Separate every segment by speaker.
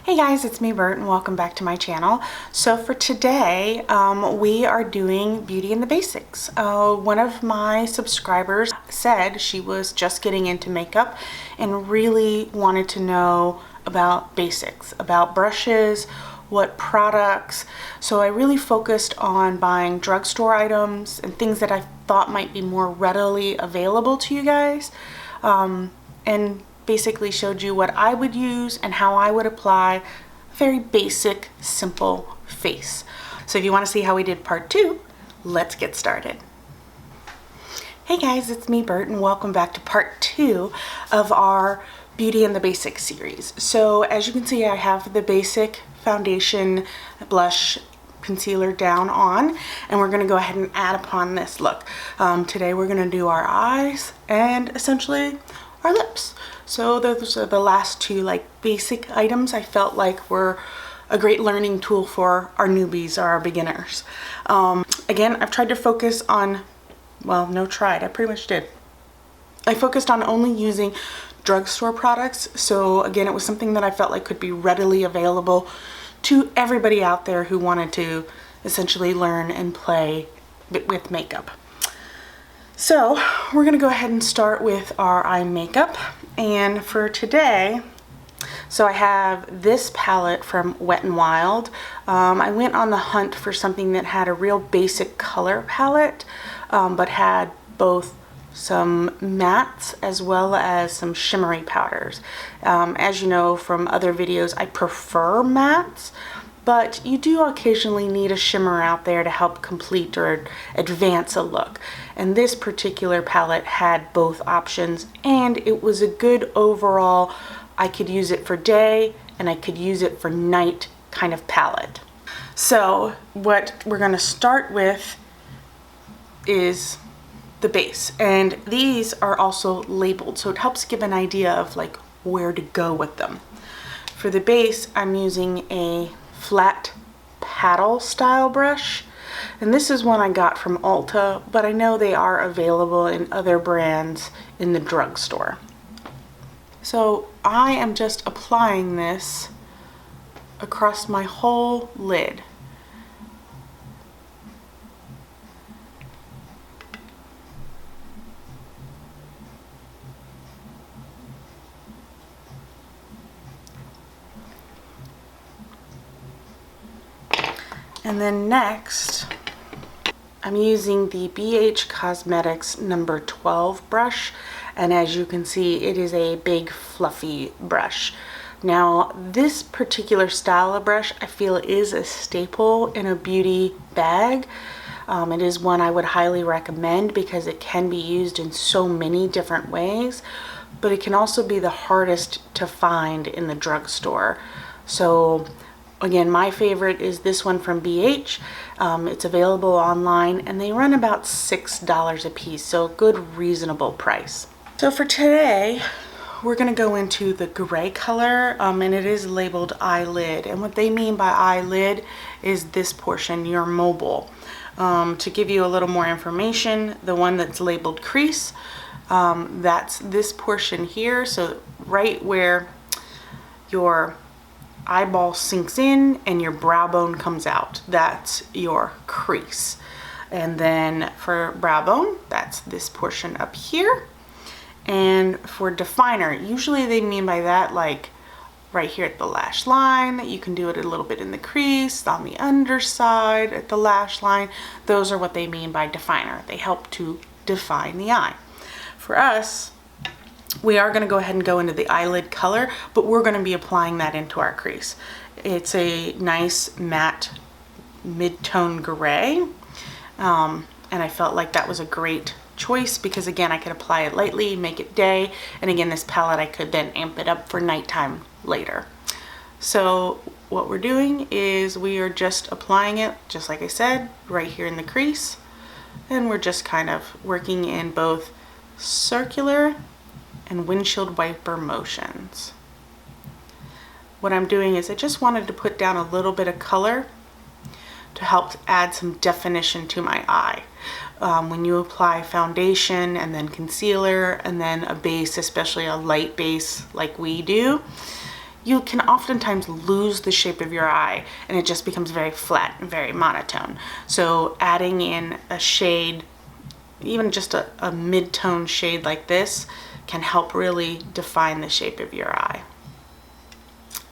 Speaker 1: Hey guys, it's me Bert and welcome back to my channel. So for today, we are doing Beauty and the Basics. One of my subscribers said she was just getting into makeup and really wanted to know about basics, about brushes, what products. So I really focused on buying drugstore items and things that I thought might be more readily available to you guys. And basically showed you what I would use and how I would apply a very basic, simple face. So if you want to see how we did part 2, let's get started. Hey guys, it's me Bert and welcome back to part 2 of our Beauty and the Basics series. So as you can see, I have the basic foundation, blush, concealer down on, and we're going to go ahead and add upon this look. Today we're going to do our eyes and essentially our lips. So those are the last two like basic items I felt like were a great learning tool for our newbies or our beginners. Again, I've tried to focus on, well, I pretty much did. I focused on only using drugstore products. So again, it was something that I felt like could be readily available to everybody out there who wanted to essentially learn and play with makeup. So we're gonna go ahead and start with our eye makeup. And for today, so I have this palette from Wet n Wild. I went on the hunt for something that had a real basic color palette, but had both some mattes as well as some shimmery powders. As you know from other videos, I prefer mattes, but you do occasionally need a shimmer out there to help complete or advance a look. And this particular palette had both options, and it was a good overall, I could use it for day and I could use it for night kind of palette. So what we're gonna start with is the base, and these are also labeled, so it helps give an idea of like where to go with them. For the base, I'm using a flat paddle style brush, and this is one I got from Ulta, but I know they are available in other brands in the drugstore. So I am just applying this across my whole lid. And then next, I'm using the BH Cosmetics number 12 brush, and as you can see, it is a big fluffy brush. Now this particular style of brush I feel is a staple in a beauty bag. It is one I would highly recommend because it can be used in so many different ways, but it can also be the hardest to find in the drugstore. So again, my favorite is this one from BH. It's available online and they run about $6 a piece, so a good reasonable price. So for today, we're gonna go into the gray color, and it is labeled eyelid. And what they mean by eyelid is this portion, your mobile. To give you a little more information, the one that's labeled crease, that's this portion here. So right where your eyeball sinks in and your brow bone comes out, that's your crease. And then for brow bone, that's this portion up here. And for definer, usually they mean by that like right here at the lash line, that you can do it a little bit in the crease, on the underside, at the lash line. Those are what they mean by definer. They help to define the eye. For us, we are going to go ahead and go into the eyelid color, but we're going to be applying that into our crease. It's a nice matte mid-tone gray, and I felt like that was a great choice because again, I could apply it lightly, make it day, and again, this palette I could then amp it up for nighttime later. So what we're doing is we are just applying it, just like I said, right here in the crease, and we're just kind of working in both circular and windshield wiper motions. What I'm doing is I just wanted to put down a little bit of color to help add some definition to my eye. When you apply foundation and then concealer and then a base, especially a light base like we do, you can oftentimes lose the shape of your eye and it just becomes very flat and very monotone. So adding in a shade, even just a mid-tone shade like this, can help really define the shape of your eye.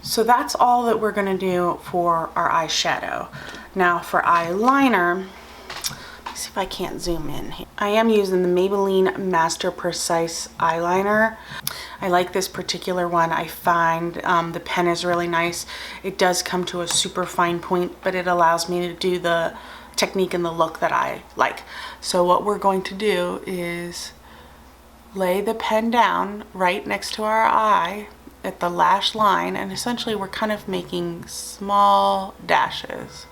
Speaker 1: So that's all that we're gonna do for our eyeshadow. Now for eyeliner, let's see if I can't zoom in here. I am using the Maybelline Master Precise eyeliner. I like this particular one. I find the pen is really nice. It does come to a super fine point, but it allows me to do the technique and the look that I like. So what we're going to do is lay the pen down right next to our eye at the lash line, and essentially we're kind of making small dashes.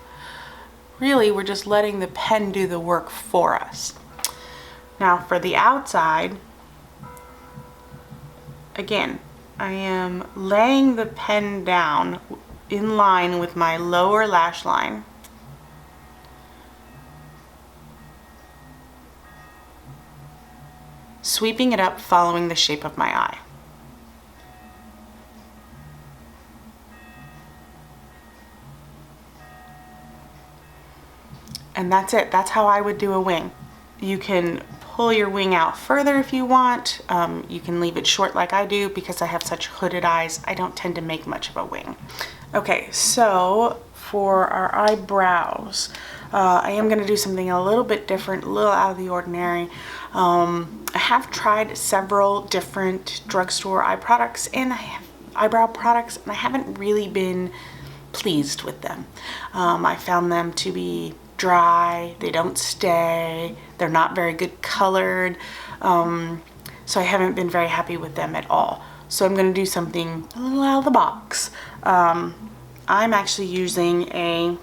Speaker 1: Really, we're just letting the pen do the work for us. Now for the outside, again, I am laying the pen down in line with my lower lash line. Sweeping it up, following the shape of my eye. And that's it. That's how I would do a wing. You can pull your wing out further if you want. You can leave it short like I do. Because I have such hooded eyes, I don't tend to make much of a wing. Okay, so for our eyebrows, I am going to do something a little bit different, a little out of the ordinary. I have tried several different drugstore eyebrow products, and I haven't really been pleased with them. I found them to be dry, they don't stay, they're not very good colored, so I haven't been very happy with them at all. So I'm going to do something a little out of the box. I'm actually using a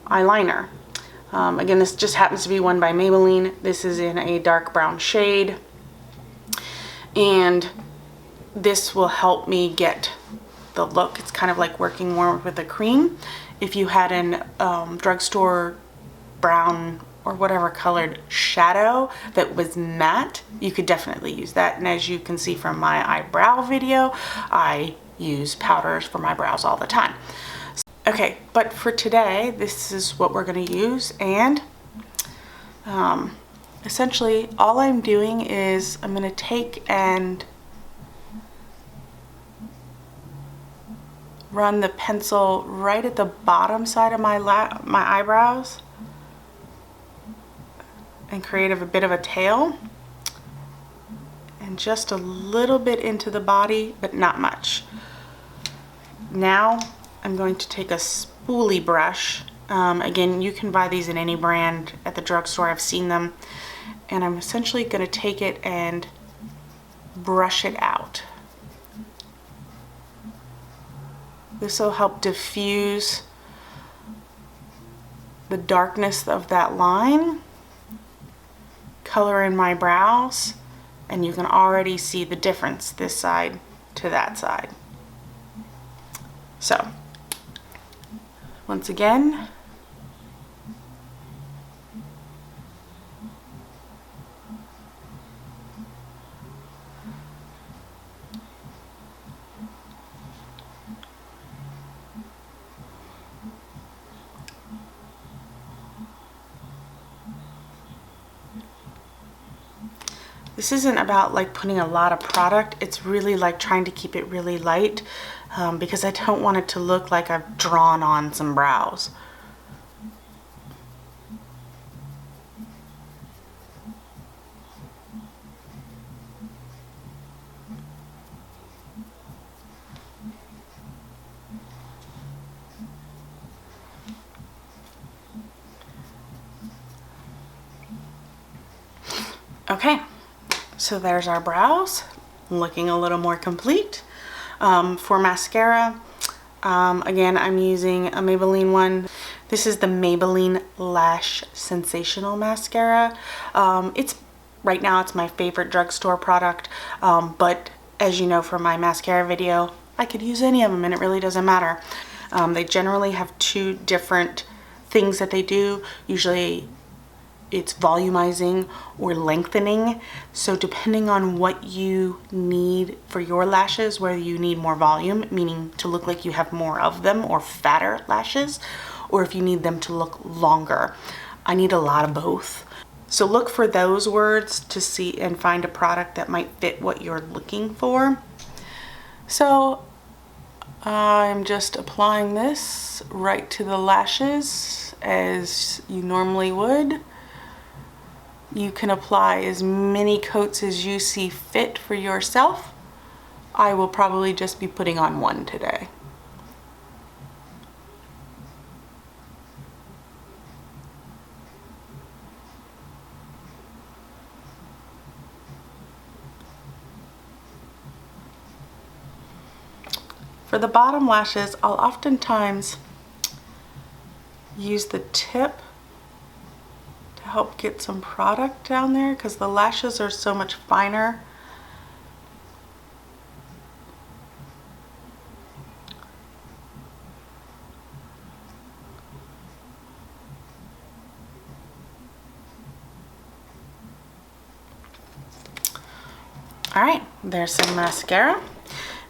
Speaker 1: eyeliner. Again, this just happens to be one by Maybelline. This is in a dark brown shade, and this will help me get the look. It's kind of like working more with a cream. If you had an drugstore brown or whatever colored shadow that was matte, you could definitely use that. And as you can see from my eyebrow video, I use powders for my brows all the time. Okay, but for today, this is what we're going to use. And essentially, all I'm doing is I'm going to take and run the pencil right at the bottom side of my eyebrows and create a bit of a tail, and just a little bit into the body, but not much. Now I'm going to take a spoolie brush. Again, you can buy these in any brand at the drugstore. I've seen them. And I'm essentially going to take it and brush it out. This will help diffuse the darkness of that line, color in my brows, and you can already see the difference this side to that side. So, once again, this isn't about like putting a lot of product. It's really like trying to keep it really light because I don't want it to look like I've drawn on some brows. Okay. So there's our brows, looking a little more complete. For mascara, again, I'm using a Maybelline one. This is the Maybelline Lash Sensational Mascara. Right now it's my favorite drugstore product, but as you know from my mascara video, I could use any of them and it really doesn't matter. They generally have two different things that they do. Usually it's volumizing or lengthening. So depending on what you need for your lashes, whether you need more volume, meaning to look like you have more of them, or fatter lashes, or if you need them to look longer. I need a lot of both. So look for those words to see and find a product that might fit what you're looking for. So I'm just applying this right to the lashes as you normally would. You can apply as many coats as you see fit for yourself. I will probably just be putting on one today. For the bottom lashes, I'll oftentimes use the tip to help get some product down there because the lashes are so much finer. All right, there's some mascara.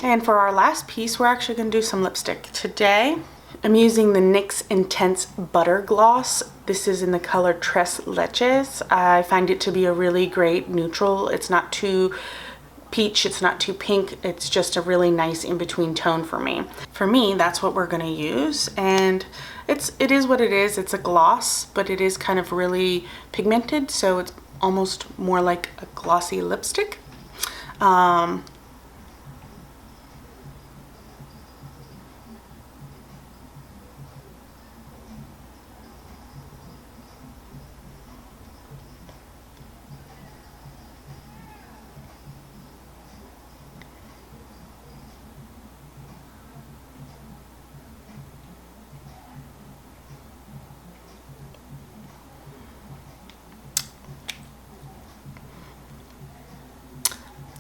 Speaker 1: And for our last piece, we're actually gonna do some lipstick. Today, I'm using the NYX Intense Butter Gloss. This is in the color Tres Leches. I find it to be a really great neutral. It's not too peach, it's not too pink. It's just a really nice in-between tone for me. For me, that's what we're gonna use. And it is what it is. It's a gloss, but it is kind of really pigmented, so it's almost more like a glossy lipstick.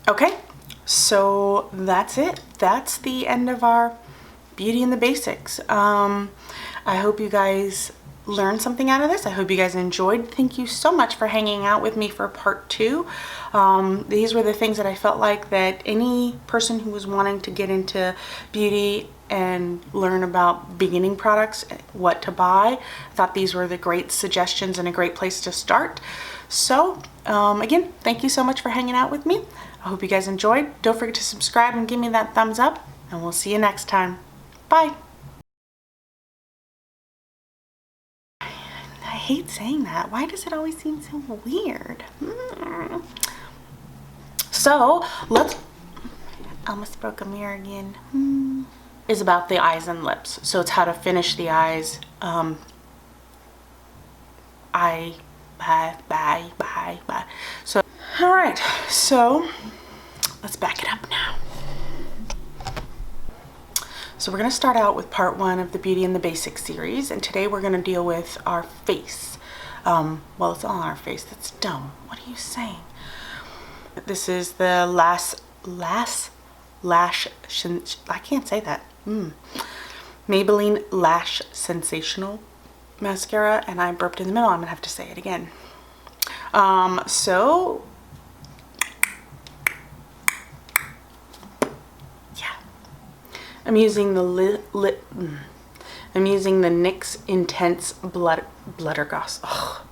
Speaker 1: Okay, so that's it. That's the end of our Beauty and the Basics. I hope you guys learned something out of this. I hope you guys enjoyed. Thank you so much for hanging out with me for part 2. These were the things that I felt like that any person who was wanting to get into beauty and learn about beginning products, what to buy, I thought these were the great suggestions and a great place to start. So again, thank you so much for hanging out with me. I hope you guys enjoyed. Don't forget to subscribe and give me that thumbs up, and we'll see you next time. Bye. I hate saying that. Why does it always seem so weird? So let's, almost broke a mirror again. Is about the eyes and lips. So it's how to finish the eyes. Bye. So, all right, so let's back it up now. So we're gonna start out with part 1 of the Beauty and the Basics series, and today we're gonna deal with our face. Well, it's all our face. That's dumb. What are you saying? This is the I can't say that. Maybelline Lash Sensational mascara, and I burped in the middle. I'm gonna have to say it again. So yeah, I'm using the I'm using the NYX Intense Butter Gloss. Oh,